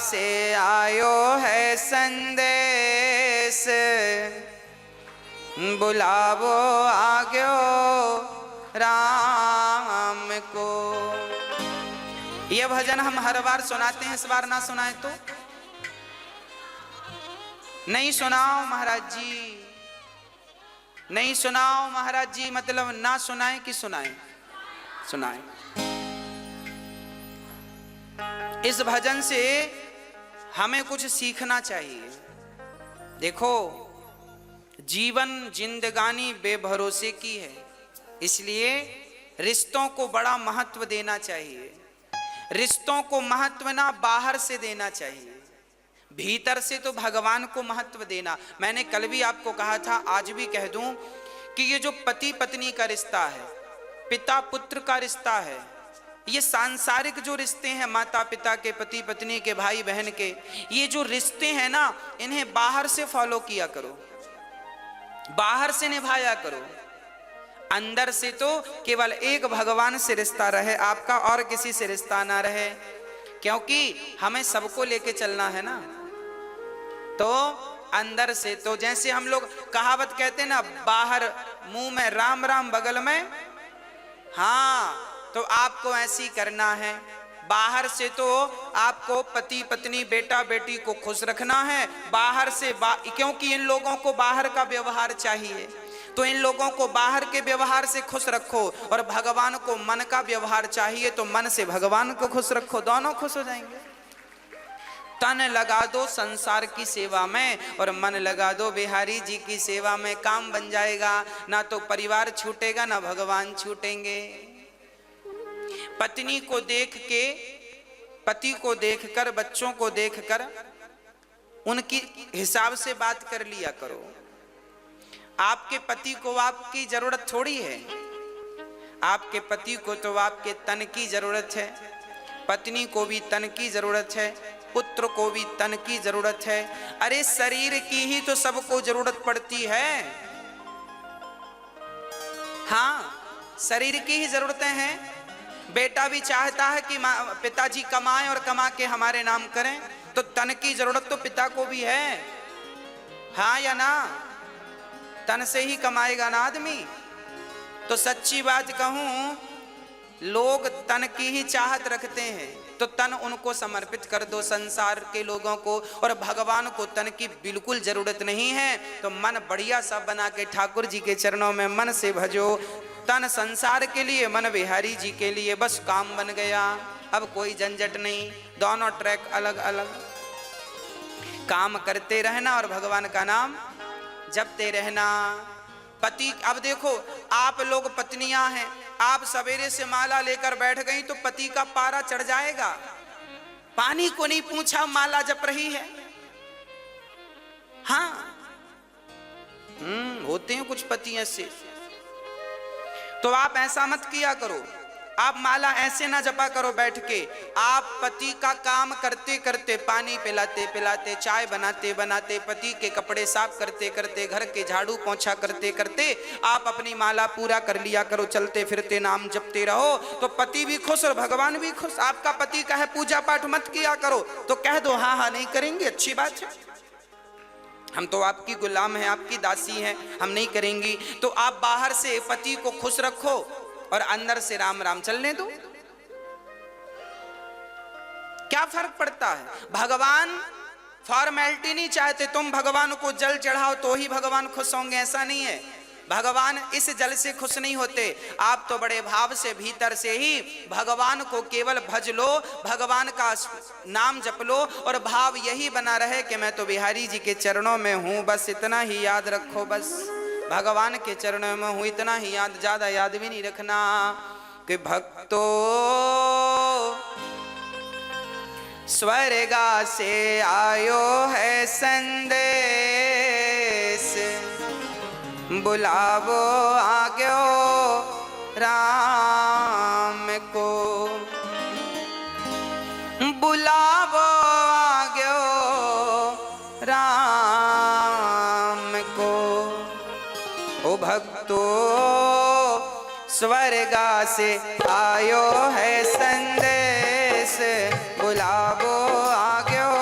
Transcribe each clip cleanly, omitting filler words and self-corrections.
से आयो है संदेश, बुलावो आग्यो राम को। यह भजन हम हर बार सुनाते हैं, इस बार ना सुनाए तो नहीं सुनाओ महाराज जी, नहीं सुनाओ महाराज जी, मतलब ना सुनाए कि सुनाए? सुनाए। इस भजन से हमें कुछ सीखना चाहिए। देखो, जीवन जिंदगानी बेभरोसे की है, इसलिए रिश्तों को बड़ा महत्व देना चाहिए। रिश्तों को महत्व ना बाहर से देना चाहिए, भीतर से तो भगवान को महत्व देना। मैंने कल भी आपको कहा था, आज भी कह दूं कि ये जो पति पत्नी का रिश्ता है, पिता पुत्र का रिश्ता है, ये सांसारिक जो रिश्ते हैं, माता पिता के, पति पत्नी के, भाई बहन के, ये जो रिश्ते हैं ना, इन्हें बाहर से फॉलो किया करो, बाहर से निभाया करो। अंदर से तो केवल एक भगवान से रिश्ता रहे आपका, और किसी से रिश्ता ना रहे, क्योंकि हमें सबको लेके चलना है ना। तो अंदर से तो जैसे हम लोग कहावत कहते हैं ना, बाहर मुंह में राम राम बगल में, हाँ, तो आपको ऐसी करना है। बाहर से तो आपको पति पत्नी बेटा बेटी को खुश रखना है, बाहर से क्योंकि इन लोगों को बाहर का व्यवहार चाहिए, तो इन लोगों को बाहर के व्यवहार से खुश रखो, और भगवान को मन का व्यवहार चाहिए, तो मन से भगवान को खुश रखो, दोनों खुश हो जाएंगे। तन लगा दो संसार की सेवा में और मन लगा दो बिहारी जी की सेवा में, काम बन जाएगा। ना तो परिवार छूटेगा, ना भगवान छूटेंगे। पत्नी को देख के, पति को देखकर, बच्चों को देखकर उनकी हिसाब से बात कर लिया करो। आपके पति को आपकी जरूरत थोड़ी है, आपके पति को तो आपके तन की जरूरत है, पत्नी को भी तन की जरूरत है, पुत्र को भी तन की जरूरत है। अरे शरीर की ही तो सबको जरूरत पड़ती है। हाँ, शरीर की ही जरूरतें हैं। बेटा भी चाहता है कि पिताजी कमाएं और कमा के हमारे नाम करें, तो तन की जरूरत तो पिता को भी है, हाँ या ना? तन से ही कमाएगा ना आदमी। तो सच्ची बात कहूं, लोग तन की ही चाहत रखते हैं, तो तन उनको समर्पित कर दो संसार के लोगों को, और भगवान को तन की बिल्कुल जरूरत नहीं है। तो मन बढ़िया सा बना के ठाकुर जी के चरणों में मन से भजो। तन संसार के लिए, मन बिहारी जी के लिए, बस काम बन गया। अब कोई झंझट नहीं, दोनों ट्रैक अलग अलग। काम करते रहना और भगवान का नाम जपते रहना। पति, अब देखो आप लोग पत्नियां हैं, आप सवेरे से माला लेकर बैठ गई तो पति का पारा चढ़ जाएगा। पानी को नहीं पूछा, माला जप रही है। हाँ, होते हैं कुछ पति ऐसे। तो आप ऐसा मत किया करो, आप माला ऐसे ना जपा करो बैठ के। आप पति का काम करते करते, पानी पिलाते पिलाते, चाय बनाते बनाते, पति के कपड़े साफ करते करते, घर के झाड़ू पोंछा करते करते आप अपनी माला पूरा कर लिया करो। चलते फिरते नाम जपते रहो, तो पति भी खुश और भगवान भी खुश। आपका पति कहे पूजा पाठ मत किया करो, तो कह दो हाँ हाँ नहीं करेंगे, अच्छी बात है, हम तो आपकी गुलाम हैं, आपकी दासी हैं, हम नहीं करेंगी। तो आप बाहर से पति को खुश रखो और अंदर से राम राम चलने दो। क्या फर्क पड़ता है? भगवान फॉर्मेलिटी नहीं चाहते, तुम भगवान को जल चढ़ाओ तो ही भगवान खुश होंगे, ऐसा नहीं है। भगवान इस जल से खुश नहीं होते, आप तो बड़े भाव से भीतर से ही भगवान को केवल भज लो, भगवान का नाम जप लो, और भाव यही बना रहे कि मैं तो बिहारी जी के चरणों में हूं, बस इतना ही याद रखो। बस भगवान के चरणों में हूं, इतना ही याद, ज्यादा याद भी नहीं रखना। कि भक्तो स्वर्गा से आयो है संदेश, बुलावो आग्यो राम को, बुलावो आग्यो राम को। ओ भक्तो स्वर्गा से आयो है संदेश, बुलावो आग्यो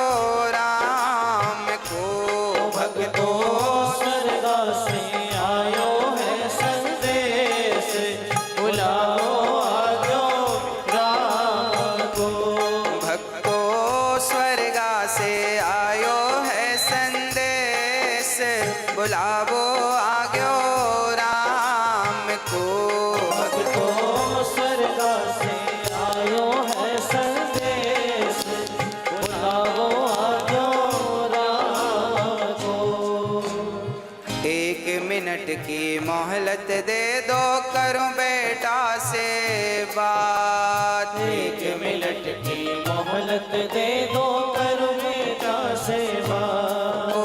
बुलावो आग्यो राम को। भक्तो स्वर्ग से आयो है संदेश, बुलावो आग्यो राम को। 1 मिनट की मोहलत दे दो, करूं बेटा से बात। 1 मिनट की मोहलत दे दो, करूं बेटा से बात। ओ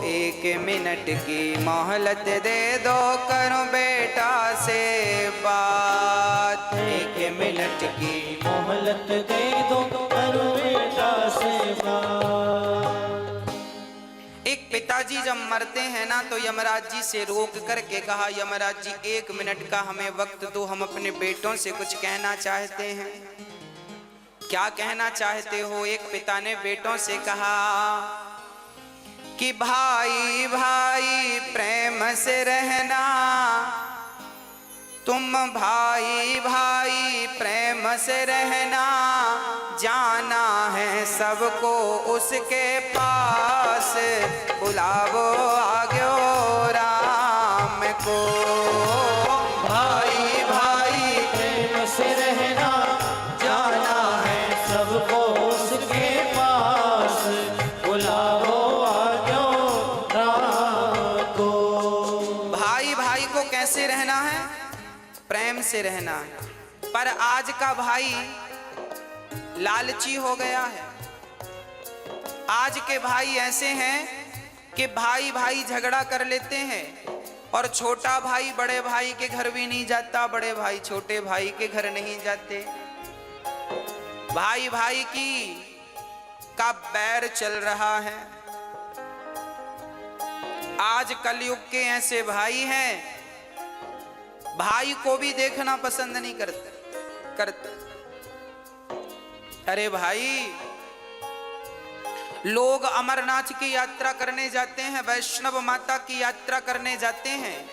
1 मिनट की मोहलत दे दो, करूं बेटा से बात। 1 मिनट की मोहलत दे दो, करूं बेटा से बात। एक पिताजी जब मरते हैं ना तो यमराज जी से रोक करके कहा, यमराज जी 1 मिनट का हमें वक्त दो, हम अपने बेटों से कुछ कहना चाहते हैं। क्या कहना चाहते हो? एक पिता ने बेटों से कहा कि भाई भाई प्रेम से रहना, तुम भाई भाई प्रेम से रहना, जाना है सबको उसके पास, बुलावो आग्यो राम को। भाई भाई प्रेम से रहना, जाना है सबको उसके पास, बुलावो आग्यो राम को। भाई भाई को कैसे रहना है? प्रेम से रहना है। पर आज का भाई लालची हो गया है। आज के भाई ऐसे हैं कि भाई भाई झगड़ा कर लेते हैं और छोटा भाई बड़े भाई के घर भी नहीं जाता, बड़े भाई छोटे भाई के घर नहीं जाते। भाई भाई की का बैर चल रहा है। आज कलयुग के ऐसे भाई हैं, भाई को भी देखना पसंद नहीं करते। अरे भाई, लोग अमरनाथ की यात्रा करने जाते हैं, वैष्णव माता की यात्रा करने जाते हैं,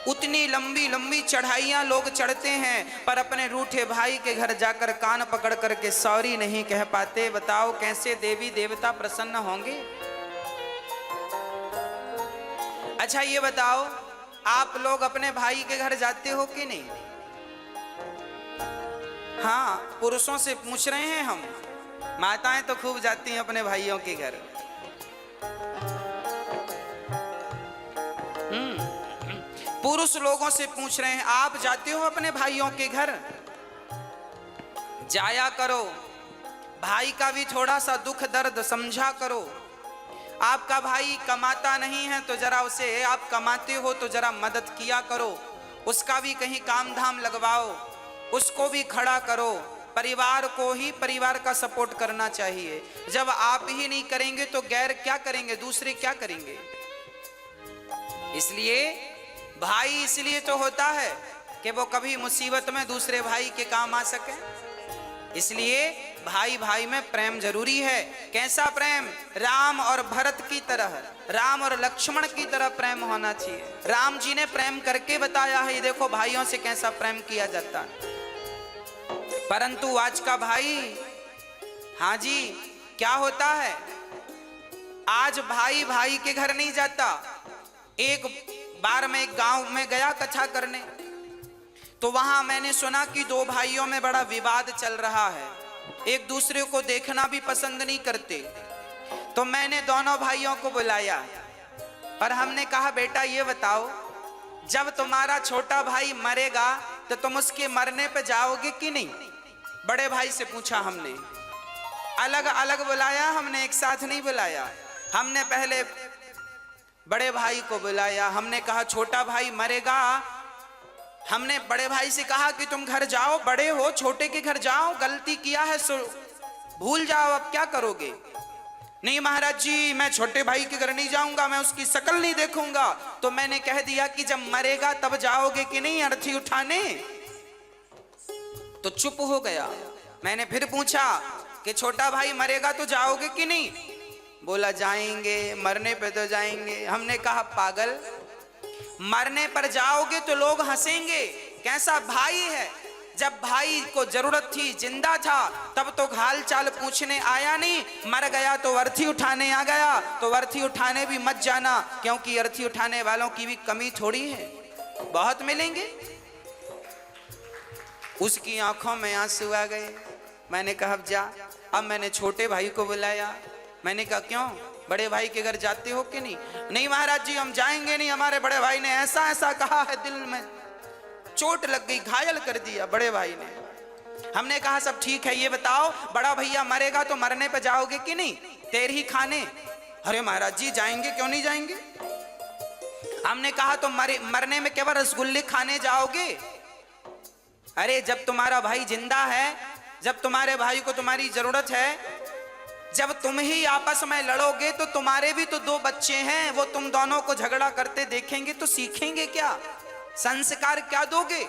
उतनी लंबी लंबी चढ़ाइयां लोग चढ़ते हैं, पर अपने रूठे भाई के घर जाकर कान पकड़ करके सॉरी नहीं कह पाते। बताओ कैसे देवी देवता प्रसन्न होंगे? अच्छा ये बताओ, आप लोग अपने भाई के घर जाते हो कि नहीं? हाँ, पुरुषों से पूछ रहे हैं हम। माताएं तो खूब जाती हैं अपने भाइयों के घर। पुरुष लोगों से पूछ रहे हैं, आप जाते हो अपने भाइयों के घर? जाया करो, भाई का भी थोड़ा सा दुख दर्द समझा करो। आपका भाई कमाता नहीं है तो जरा उसे, आप कमाते हो तो जरा मदद किया करो, उसका भी कहीं काम धाम लगवाओ, उसको भी खड़ा करो। परिवार को ही परिवार का सपोर्ट करना चाहिए। जब आप ही नहीं करेंगे तो गैर क्या करेंगे? दूसरे क्या करेंगे? इसलिए भाई इसलिए तो होता है कि वो कभी मुसीबत में दूसरे भाई के काम आ सके। इसलिए भाई भाई में प्रेम जरूरी है। कैसा प्रेम? राम और भरत की तरह, राम और लक्ष्मण की तरह प्रेम होना चाहिए। राम जी ने प्रेम करके बताया है, देखो भाइयों से कैसा प्रेम किया जाता है। परंतु आज का भाई, हाँ जी, क्या होता है? आज भाई भाई के घर नहीं जाता। एक बार मैं एक गांव में गया कथा करने, तो वहां मैंने सुना कि 2 भाइयों में बड़ा विवाद चल रहा है, एक दूसरे को देखना भी पसंद नहीं करते। तो मैंने दोनों भाइयों को बुलाया और हमने कहा, बेटा ये बताओ, जब तुम्हारा छोटा भाई मरेगा तो तुम उसके मरने पे जाओगे कि नहीं? बड़े भाई से पूछा हमने। अलग अलग बुलाया हमने, एक साथ नहीं बुलाया। हमने पहले बड़े भाई को बुलाया, हमने कहा छोटा भाई मरेगा। हमने बड़े भाई से कहा कि तुम घर जाओ, बड़े हो, छोटे के घर जाओ, गलती किया है सो भूल जाओ, अब क्या करोगे? नहीं महाराज जी, मैं छोटे भाई के घर नहीं जाऊंगा, मैं उसकी शक्ल नहीं देखूंगा। तो मैंने कह दिया कि जब मरेगा तब जाओगे कि नहीं अर्थी उठाने? तो चुप हो गया। मैंने फिर पूछा कि छोटा भाई मरेगा तो जाओगे कि नहीं? बोला जाएंगे, मरने पे तो जाएंगे। हमने कहा पागल, मरने पर जाओगे तो लोग हंसेंगे, कैसा भाई है, जब भाई को जरूरत थी, जिंदा था, तब तो हाल चाल पूछने आया नहीं, मर गया तो अर्थी उठाने आ गया। तो अर्थी उठाने भी मत जाना, क्योंकि अर्थी उठाने वालों की भी कमी थोड़ी है, बहुत मिलेंगे। उसकी आंखों में आंसू आ गए। मैंने कहा अब जा। अब मैंने छोटे भाई को बुलाया। मैंने कहा क्यों, बड़े भाई के घर जाते हो कि नहीं? नहीं महाराज जी हम जाएंगे नहीं, हमारे बड़े भाई ने ऐसा ऐसा कहा है, दिल में चोट लग गई, घायल कर दिया बड़े भाई ने। हमने कहा सब ठीक है, ये बताओ बड़ा भैया मरेगा तो मरने पे जाओगे कि नहीं, तेर ही खाने? अरे महाराज जी जाएंगे, क्यों नहीं जाएंगे। हमने कहा तो मरने में केवल रसगुल्ले खाने जाओगे? अरे जब तुम्हारा भाई जिंदा है, जब तुम्हारे भाई को तुम्हारी जरूरत है, जब तुम ही आपस में लड़ोगे तो तुम्हारे भी तो दो बच्चे हैं, वो तुम दोनों को झगड़ा करते देखेंगे तो सीखेंगे क्या, संस्कार क्या दोगे?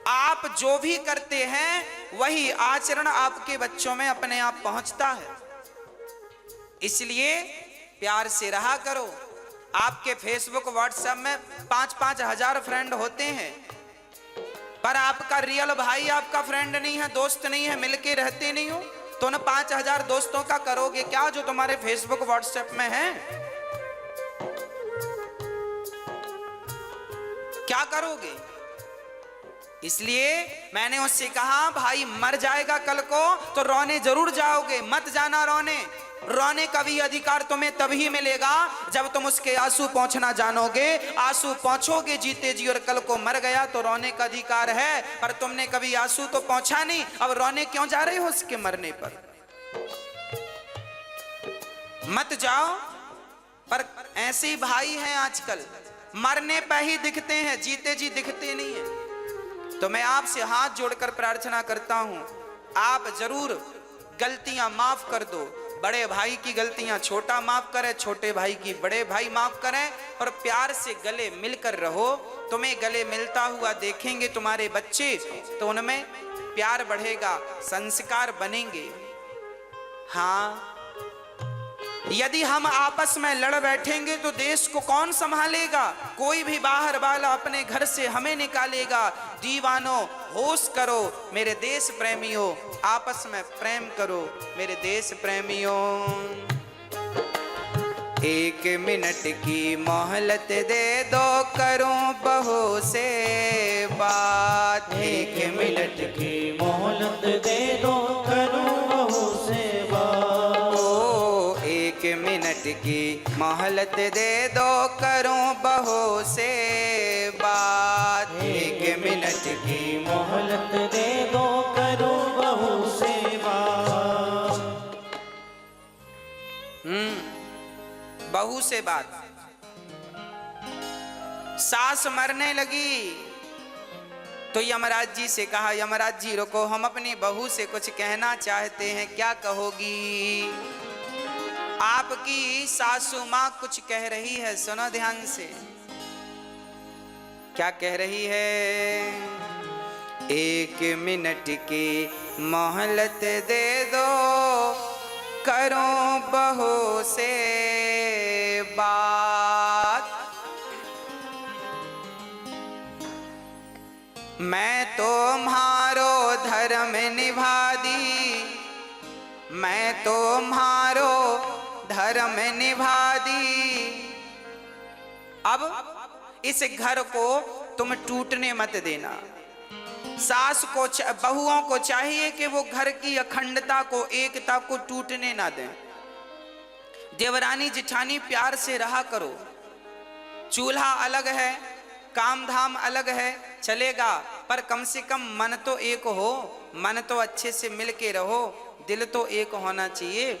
आप जो भी करते हैं वही आचरण आपके बच्चों में अपने आप पहुंचता है। इसलिए प्यार से रहा करो। आपके फेसबुक व्हाट्सएप में 5-5 हजार फ्रेंड होते हैं, पर आपका रियल भाई आपका फ्रेंड नहीं है, दोस्त नहीं है, मिलके रहते नहीं हो, तो उन 5,000 दोस्तों का करोगे क्या जो तुम्हारे फेसबुक व्हाट्सएप में है? क्या करोगे? इसलिए मैंने उससे कहा भाई मर जाएगा कल को तो रोने जरूर जाओगे, मत जाना रोने। रोने का भी अधिकार तुम्हें तभी मिलेगा जब तुम उसके आंसू पहुंचना जानोगे। आंसू पहुंचोगे जीते जी, और कल को मर गया तो रोने का अधिकार है, पर तुमने कभी आंसू तो पहुंचा नहीं, अब रोने क्यों जा रहे हो उसके मरने पर? मत जाओ। पर ऐसे ही भाई हैं आजकल, मरने पर ही दिखते हैं, जीते जी दिखते नहीं है। तो मैं आपसे हाथ जोड़कर प्रार्थना करता हूं, आप जरूर गलतियां माफ कर दो। बड़े भाई की गलतियां छोटा माफ करे, छोटे भाई की बड़े भाई माफ करें, और प्यार से गले मिलकर रहो। तुम्हें गले मिलता हुआ देखेंगे तुम्हारे बच्चे तो उनमें प्यार बढ़ेगा, संस्कार बनेंगे। हाँ, यदि हम आपस में लड़ बैठेंगे तो देश को कौन संभालेगा? कोई भी बाहर वाला अपने घर से हमें निकालेगा। दीवानों होश करो मेरे देश प्रेमियों, आपस में प्रेम करो मेरे देश प्रेमियों। 1 मिनट की मोहलत दे दो, करूं बहू से बात। 1 मिनट की मोहलत दे दो, करूं बहू से बात। 1 मिनट की मोहलत दे दो, करूं बहू से बात। 1 मिनट की मोहलत दे दो, करूं बहू से बात। बहू से बात। सास मरने लगी तो यमराज जी से कहा, यमराज जी रुको, हम अपनी बहू से कुछ कहना चाहते हैं, क्या कहोगी? आपकी सासू माँ कुछ कह रही है, सुनो ध्यान से। क्या कह रही है? 1 मिनट की मोहलत दे दो, करूं बहू से बात। मैं तुम्हारो धर्म निभा दी, मैं तुम्हारो धर्म निभा दी। अब इस घर को तुम टूटने मत देना। सास को, बहुओं को चाहिए कि वो घर की अखंडता को, एकता को टूटने ना दें। देवरानी जिठानी प्यार से रहा करो। चूल्हा अलग है, काम धाम अलग है, चलेगा, पर कम से कम मन तो एक हो, मन तो अच्छे से मिल के रहो, दिल तो एक होना चाहिए।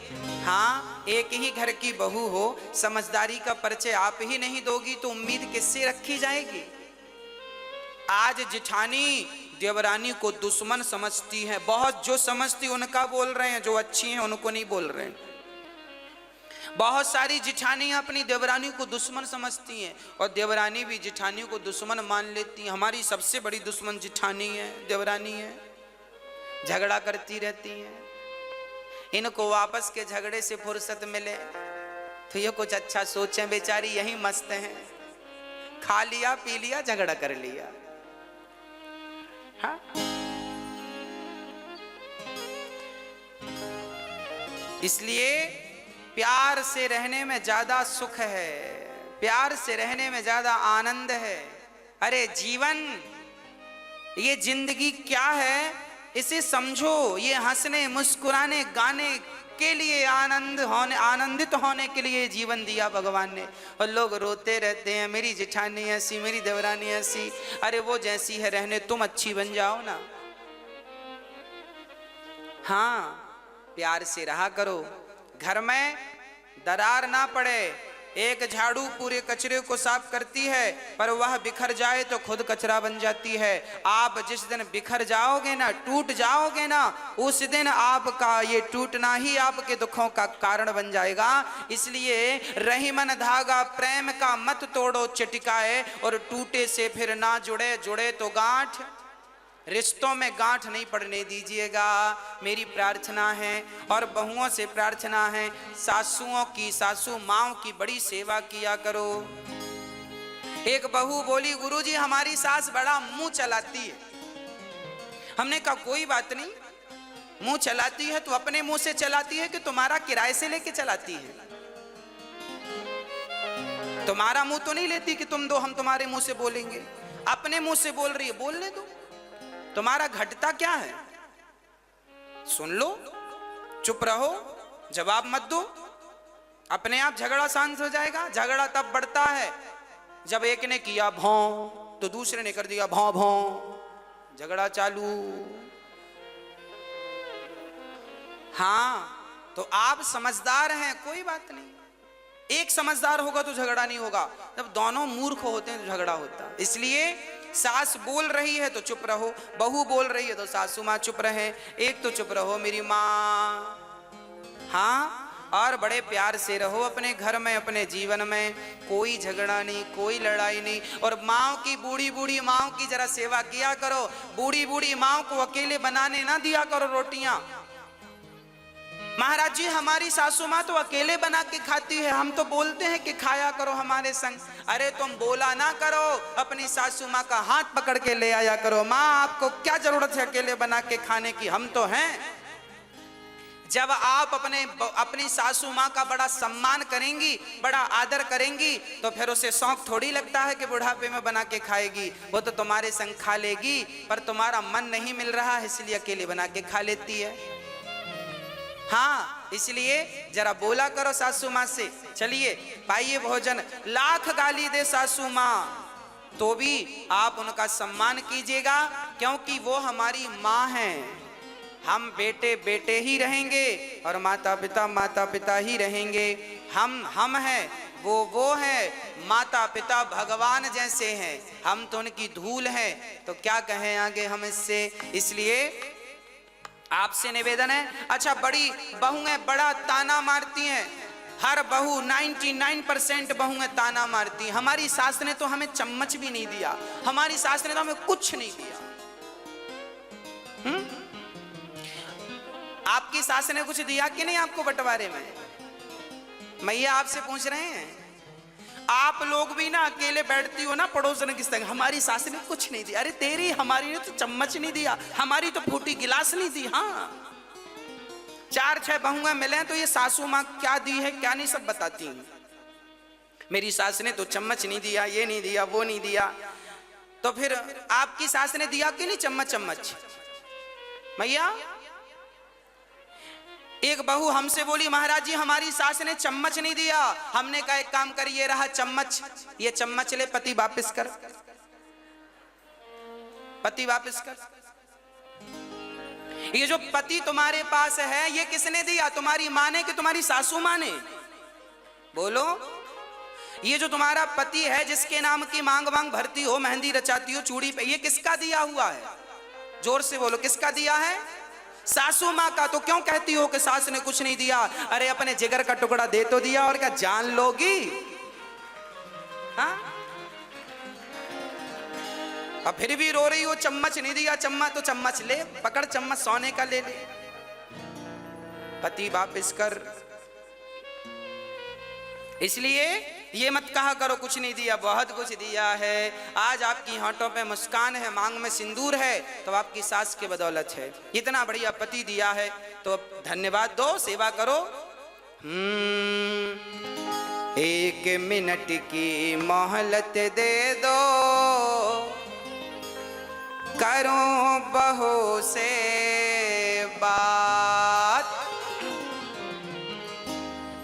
हाँ, एक ही घर की बहू हो, समझदारी का परिचय आप ही नहीं दोगी तो उम्मीद किससे रखी जाएगी? आज जिठानी देवरानी को दुश्मन समझती है, बहुत जो समझती उनका बोल रहे हैं, जो अच्छी हैं उनको नहीं बोल रहे हैं। बहुत सारी जिठानी अपनी देवरानी को दुश्मन समझती हैं, और देवरानी भी जिठानी को दुश्मन मान लेती हैं। हमारी सबसे बड़ी दुश्मन जिठानी है, देवरानी है, झगड़ा करती रहती हैं। इनको वापस के झगड़े से फुर्सत मिले तो ये कुछ अच्छा सोचें, बेचारी यही मस्त हैं, खा लिया पी लिया झगड़ा कर लिया। हाँ? इसलिए प्यार से रहने में ज्यादा सुख है, प्यार से रहने में ज्यादा आनंद है। अरे जीवन, ये जिंदगी क्या है इसे समझो। ये हंसने मुस्कुराने गाने के लिए, आनंदित होने के लिए जीवन दिया भगवान ने। और लोग रोते रहते हैं, मेरी जेठानी ऐसी, मेरी देवरानी ऐसी। अरे वो जैसी है रहने, तुम अच्छी बन जाओ ना। हाँ, प्यार से रहा करो, घर में दरार ना पड़े। एक झाड़ू पूरे कचरे को साफ करती है, पर वह बिखर जाए तो खुद कचरा बन जाती है। आप जिस दिन बिखर जाओगे ना, टूट जाओगे ना, उस दिन आपका ये टूटना ही आपके दुखों का कारण बन जाएगा। इसलिए रही मन धागा प्रेम का मत तोड़ो चटिकाए, और टूटे से फिर ना जुड़े, जुड़े तो गांठ। रिश्तों में गांठ नहीं पड़ने दीजिएगा, मेरी प्रार्थना है। और बहुओं से प्रार्थना है, सासुओं की, सासू माओं की बड़ी सेवा किया करो। एक बहू बोली, गुरुजी हमारी सास बड़ा मुंह चलाती है। हमने कहा कोई बात नहीं, मुंह चलाती है तो अपने मुंह से चलाती है कि तुम्हारा किराए से लेके चलाती है? तुम्हारा मुंह तो नहीं लेती कि तुम दो हम तुम्हारे मुंह से बोलेंगे। अपने मुंह से बोल रही है, बोलने दो। तुम्हारा घटता क्या है? सुन लो, चुप रहो, जवाब मत दो, अपने आप झगड़ा शांत हो जाएगा। झगड़ा तब बढ़ता है जब एक ने किया भौं तो दूसरे ने कर दिया भौं भौं, झगड़ा चालू। हाँ, तो आप समझदार हैं, कोई बात नहीं। एक समझदार होगा तो झगड़ा नहीं होगा, जब दोनों मूर्ख होते हैं तो झगड़ा होता है। इसलिए सास बोल रही है तो चुप रहो, बहू बोल रही है तो सासू माँ चुप रहे, एक तो चुप रहो मेरी माँ। हाँ, और बड़े प्यार से रहो अपने घर में, अपने जीवन में। कोई झगड़ा नहीं, कोई लड़ाई नहीं। और माँ की, बूढ़ी बूढ़ी माँ की जरा सेवा किया करो। बूढ़ी बूढ़ी माँ को अकेले बनाने ना दिया करो रोटियां। महाराज जी हमारी सासू माँ तो अकेले बना के खाती है, हम तो बोलते हैं कि खाया करो हमारे संग। अरे तुम बोला ना करो, अपनी सासू माँ का हाथ पकड़ के ले आया करो। माँ आपको क्या जरूरत है अकेले बना के खाने की, हम तो हैं। जब आप अपनी सासू माँ का बड़ा सम्मान करेंगी, बड़ा आदर करेंगी, तो फिर उसे शौक थोड़ी लगता है कि बुढ़ापे में बना के खाएगी। वो तो तुम्हारे संग खा लेगी, पर तुम्हारा मन नहीं मिल रहा है इसलिए अकेले बना के खा लेती है। हाँ, इसलिए जरा बोला करो सासू माँ से, चलिए पाइए भोजन। लाख गाली दे सासू माँ तो भी आप उनका सम्मान कीजिएगा, क्योंकि वो हमारी माँ हैं। हम बेटे बेटे ही रहेंगे और माता पिता ही रहेंगे। हम हैं, वो है। माता पिता भगवान जैसे हैं, हम तो उनकी धूल हैं, तो क्या कहें आगे हम इससे। इसलिए आपसे निवेदन है। अच्छा, बड़ी बहुएं बड़ा ताना मारती हैं, हर बहू 99% बहुएं ताना मारती हैं। हमारी सास ने तो हमें चम्मच भी नहीं दिया, हमारी सास ने तो हमें कुछ नहीं दिया। आपकी सास ने कुछ दिया कि नहीं आपको बंटवारे में? मैया आपसे पूछ रहे हैं। आप लोग भी ना अकेले बैठती हो ना पड़ोसन के संग, हमारी सास ने कुछ नहीं दिया। अरे तेरी, हमारी ने तो चम्मच नहीं दिया, हमारी तो फूटी गिलास नहीं दी। हाँ, 4-6 बहुएं मिले तो ये सासू माँ क्या दी है क्या नहीं सब बताती हैं। मेरी सास ने तो चम्मच नहीं दिया, ये नहीं दिया, वो नहीं दिया। तो फिर आपकी सास ने दिया कि नहीं चम्मच? मैया, एक बहू हमसे बोली, महाराज जी हमारी सास ने चम्मच नहीं दिया। हमने कहा एक काम करिए, रहा चम्मच, ये चम्मच ले, पति वापस कर, पति वापस कर। ये जो पति तुम्हारे पास है ये किसने दिया? तुम्हारी माँ ने कि तुम्हारी सासू माँ ने? बोलो। ये जो तुम्हारा पति है जिसके नाम की मांग वांग भरती हो, मेहंदी रचाती हो चूड़ी पे, ये किसका दिया हुआ है? जोर से बोलो, किसका दिया है? सासू माँ का। तो क्यों कहती हो कि सास ने कुछ नहीं दिया? अरे अपने जिगर का टुकड़ा दे तो दिया, और क्या जान लोगी? हाँ, अब फिर भी रो रही हो चम्मच नहीं दिया। चम्मच तो चम्मच ले, पकड़ चम्मच, सोने का ले ले, पति वापस कर। इसलिए ये मत कहा करो कुछ नहीं दिया, बहुत कुछ दिया है। आज आपकी होंठों पे मुस्कान है, मांग में सिंदूर है, तो आपकी सास की बदौलत है। इतना बढ़िया पति दिया है तो धन्यवाद दो, सेवा करो। 1 मिनट की मोहलत दे दो, करूं बहू से बात।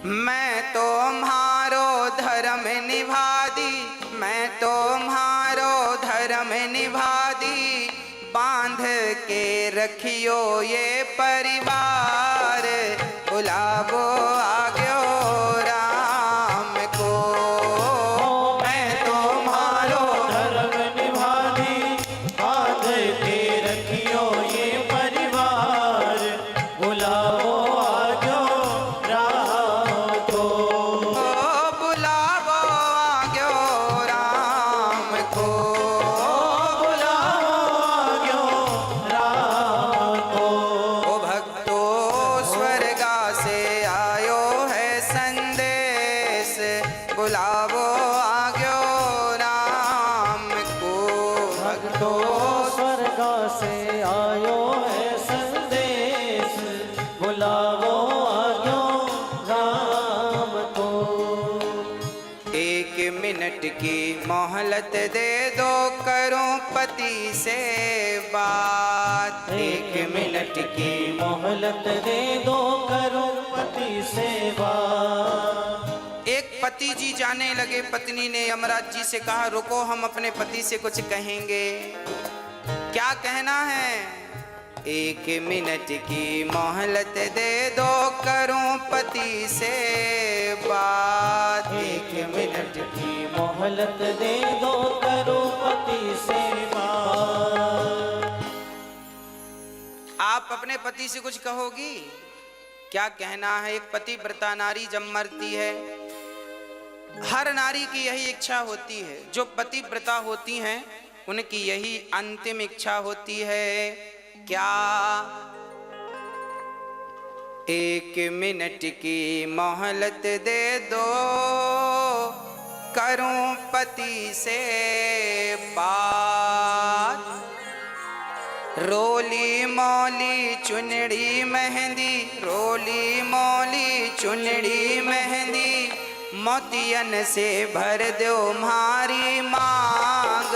मैं तुम्हारो धर्म निभा दी, मैं तुम्हारो धर्म निभा दी, बांध के रखियो ये परिवार, बुलावो आग्यो राम को। मैं तुम्हारो धर्म निभा दी, बांध के रखियो ये परिवार, बुलाओ आजो राम को। बुलावो आग्यो राम को, बुलाओ आजो राम को। ओ भक्तो स्वर्गा से आयो है संदेश, बुलावो आग्यो राम को। भक्तो स्वर्ग से आयो है संदेश, बुलाओ आजो राम को। 1 मिनट की मोहलत दे दो, करूं पति से बात। 1 मिनट की मोहलत दे दो, करो पति सेवा। एक पति जी जाने लगे, पत्नी ने यमराज जी से कहा रुको, हम अपने पति से कुछ कहेंगे। क्या कहना है? 1 मिनट की मोहलत दे दो, करूं पति से बात। 1 मिनट की मोहलत दे दो, करो पति सेवा। आप अपने पति से कुछ कहोगी? क्या कहना है? एक पतिव्रता नारी जब मरती है, हर नारी की यही इच्छा होती है, जो पतिव्रता होती हैं उनकी यही अंतिम इच्छा होती है। क्या? 1 मिनट की मोहलत दे दो, करूं पति से बात। रोली मोली चुनड़ी मेहंदी, रोली मोली चुनड़ी मेहंदी, मोतियन से भर दो मारी मांग,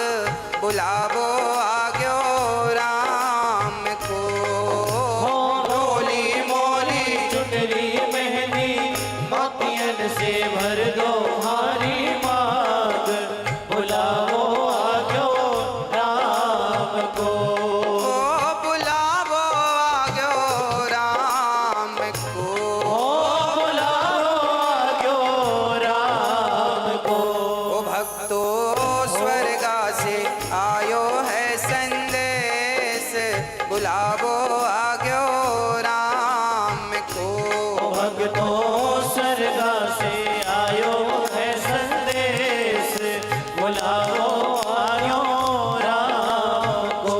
बुलावो आग्यो राम को। रोली मोली चुनरी मेहंदी, मोतियन से भर दो हारी मांग, बुलाओ आजो राम को। बुलावो आग्यो राम को। बुलाओ आजो राम को। ओ भक्तो स्वर्गा से आयो है संदेश, बुलावो आग्यो राम को। भक्तो स्वर्गा से आयो है संदेश, बुलाओ आयो राम को।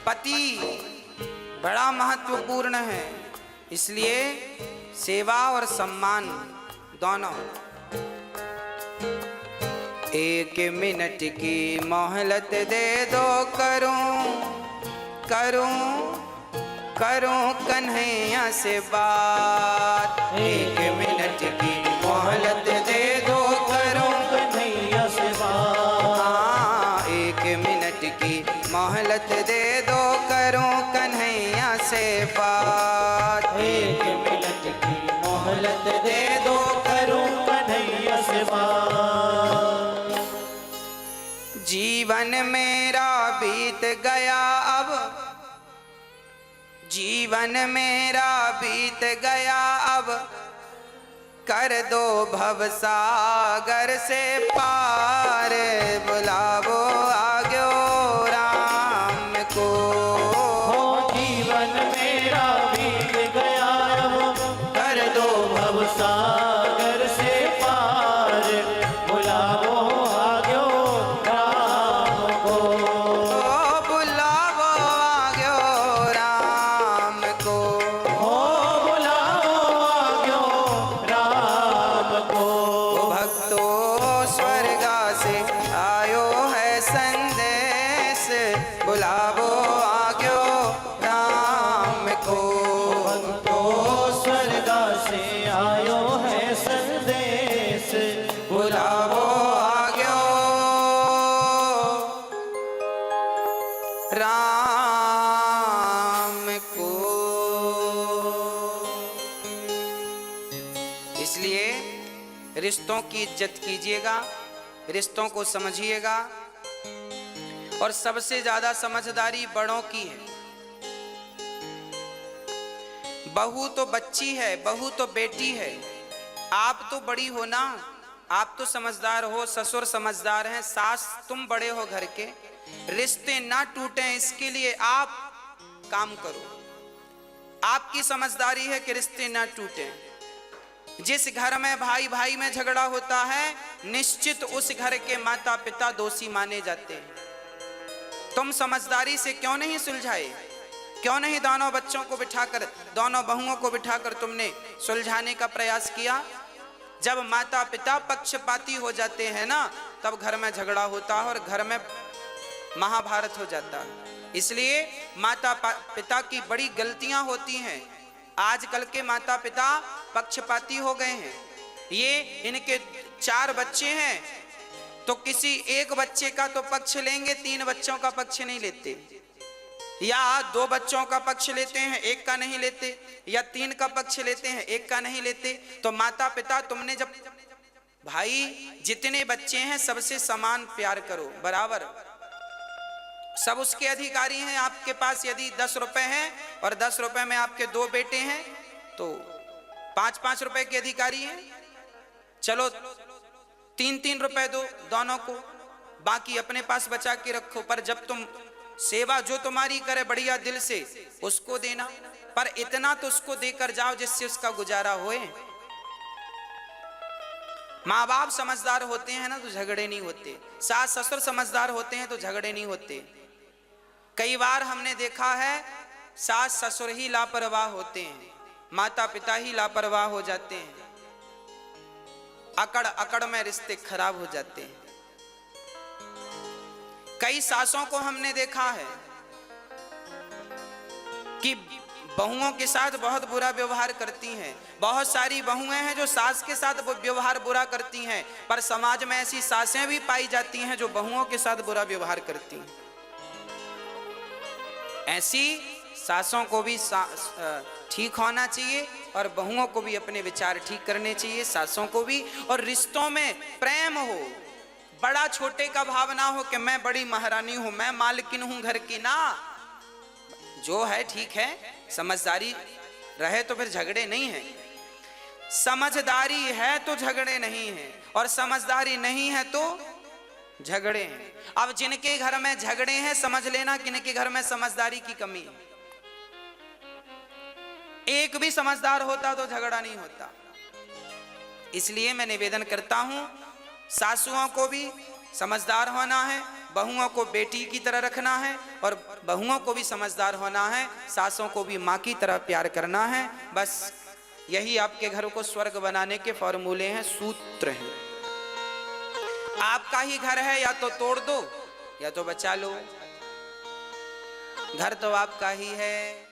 पति बड़ा महत्वपूर्ण है, इसलिए सेवा और सम्मान दोनों। 1 मिनट की मोहलत दे दो, करूं कन्हैया से बात। 1 मिनट की मोहलत दे दो, करूं कन्हैया से बात। 1 मिनट की मोहलत दे दो, करूं कन्हैया से बात। 1 मिनट की मोहलत दे दो, करूं कन्हैया से बात। जीवन मेरा बीत गया अब, जीवन मेरा बीत गया अब, कर दो भवसागर से पार, बुलावो आग्यो राम को। जीवन मेरा बीत गया अब, कर दो भवसागर से पार, बुलाओ आग्यो राम को। बुलावो आग्यो राम को। बुलाओ आग्यो राम को। इसलिए रिश्तों की इज्जत कीजिएगा, रिश्तों को समझिएगा। और सबसे ज्यादा समझदारी बड़ों की है। बहू तो बच्ची है, बहू तो बेटी है, आप तो बड़ी हो ना, आप तो समझदार हो, ससुर समझदार हैं, सास तुम बड़े हो घर के। रिश्ते ना टूटें इसके लिए आप काम करो। आपकी समझदारी है कि रिश्ते ना टूटें। जिस घर में भाई भाई में झगड़ा होता है, निश्चित उस घर के माता पिता दोषी माने जाते हैं। तुम समझदारी से क्यों नहीं सुलझाए? क्यों नहीं दोनों बच्चों को बिठाकर, दोनों बहुओं को बिठाकर तुमने सुलझाने का प्रयास किया? जब माता पिता पक्षपाती हो जाते हैं ना, तब घर में झगड़ा होता है और घर में महाभारत हो जाता है। इसलिए माता पिता की बड़ी गलतियां होती हैं। आजकल के माता पिता पक्षपाती हो गए हैं। ये इनके 4 बच्चे हैं तो किसी एक बच्चे का तो पक्ष लेंगे, 3 बच्चों का पक्ष नहीं लेते, या 2 बच्चों का पक्ष लेते हैं, 1 का नहीं लेते, या 3 का पक्ष लेते हैं, 1 का नहीं लेते। तो माता पिता तुमने जब, भाई जितने बच्चे हैं सबसे समान प्यार करो, बराबर, सब उसके अधिकारी हैं। आपके पास यदि 10 रुपए हैं और 10 रुपए में आपके 2 बेटे हैं तो 5-5 रुपए के अधिकारी हैं। चलो 3-3 रुपए दो दोनों को, बाकी अपने पास बचा के रखो। पर जब तुम सेवा जो तुम्हारी करे बढ़िया दिल से, उसको देना, पर इतना तो उसको देकर जाओ जिससे उसका गुजारा होए। माँ बाप समझदार होते हैं ना तो झगड़े नहीं होते, सास ससुर समझदार होते हैं तो झगड़े नहीं होते। कई बार हमने देखा है सास ससुर ही लापरवाह होते हैं, माता पिता ही लापरवाह हो जाते हैं, अकड़ अकड़ में रिश्ते खराब हो जाते हैं। कई सासों को हमने देखा है कि बहुओं के साथ बहुत बुरा व्यवहार करती हैं। बहुत सारी बहुएं हैं जो सास के साथ व्यवहार बुरा करती हैं, पर समाज में ऐसी सासें भी पाई जाती हैं जो बहुओं के साथ बुरा व्यवहार करती हैं। ऐसी सासों को भी ठीक होना चाहिए और बहुओं को भी अपने विचार ठीक करने चाहिए, सासों को भी। और रिश्तों में प्रेम हो, बड़ा छोटे का भाव ना हो कि मैं बड़ी महारानी हूं, मैं मालकिन हूं घर की, ना। जो है ठीक है, समझदारी रहे तो फिर झगड़े नहीं है। समझदारी है तो झगड़े नहीं है, और समझदारी नहीं है तो झगड़े हैं। अब जिनके घर में झगड़े हैं, समझ लेना कि इनके घर में समझदारी की कमी है। एक भी समझदार होता तो झगड़ा नहीं होता। इसलिए मैं निवेदन करता हूं, सासुओं को भी समझदार होना है, बहुओं को बेटी की तरह रखना है, और बहुओं को भी समझदार होना है, सासों को भी माँ की तरह प्यार करना है। बस यही आपके घर को स्वर्ग बनाने के फॉर्मूले हैं, सूत्र हैं। आपका ही घर है, या तो तोड़ दो या तो बचा लो। घर तो आपका ही है।